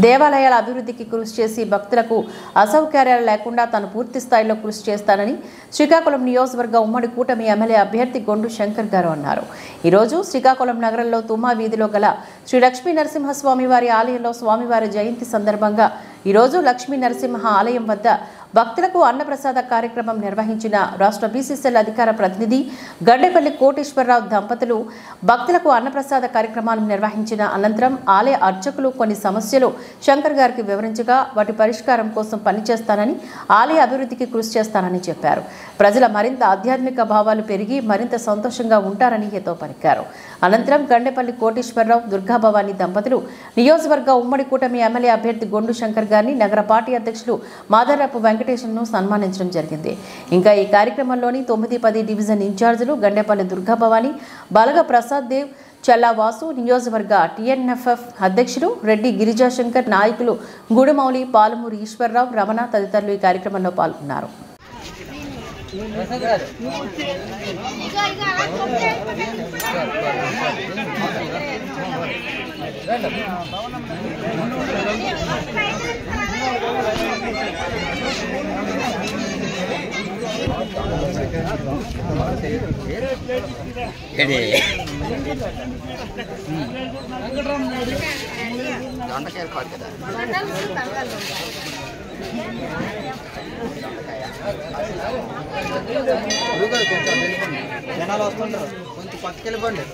దేవాలయాల అభివృద్ధికి కృషి చేసి భక్తులకు అసౌకర్యాలు లేకుండా తాను పూర్తి స్థాయిలో కృషి చేస్తానని శ్రీకాకుళం నియోజకవర్గ ఉమ్మడి కూటమి ఎమ్మెల్యే అభ్యర్థి గొండు శంకర్ గారు అన్నారు. ఈరోజు శ్రీకాకుళం నగరంలో తుమ్మా వీధిలో గల శ్రీ లక్ష్మీ నరసింహస్వామి వారి ఆలయంలో స్వామివారి జయంతి సందర్భంగా ఈరోజు లక్ష్మీ నరసింహ ఆలయం వద్ద భక్తులకు అన్నప్రసాద కార్యక్రమం నిర్వహించిన రాష్ట్ర బీసీసీఎల్ అధికార ప్రతినిధి గండేపల్లి కోటేశ్వరరావు దంపతులు భక్తులకు అన్నప్రసాద కార్యక్రమాలను నిర్వహించిన అనంతరం ఆలయ అర్చకులు కొన్ని సమస్యలు శంకర్ గారికి వివరించగా వాటి పరిష్కారం కోసం పనిచేస్తానని, ఆలయ అభివృద్ధికి కృషి చేస్తానని చెప్పారు. ప్రజల మరింత ఆధ్యాత్మిక భావాలు పెరిగి మరింత సంతోషంగా ఉంటారని హితో పలికారు. అనంతరం గండేపల్లి కోటేశ్వరరావు, దుర్గాభవాని దంపతులు నియోజకవర్గ ఉమ్మడి కూటమి ఎమ్మెల్యే అభ్యర్థి గొండు శంకర్ గారిని నగర పార్టీ అధ్యక్షులు మాదరపు వెంకటేశ్వరను సన్మానించడం జరిగింది. ఇంకా ఈ కార్యక్రమంలోని 9-10 డివిజన్ ఇన్ఛార్జీలు గండేపల్లి దుర్గాభవాని, బలగ ప్రసాద్ దేవ్, చల్లావాసు, నియోజకవర్గ టీఎన్ఎఫ్ఎఫ్ అధ్యక్షులు రెడ్డి గిరిజాశంకర్, నాయకులు గుడిమౌలి, పాలమూరి ఈశ్వరరావు, రమణ తదితరులు ఈ కార్యక్రమంలో పాల్గొన్నారు. జనాలు వస్తుంటారు, కొంచెం పక్కకి వెళ్ళిపోండి.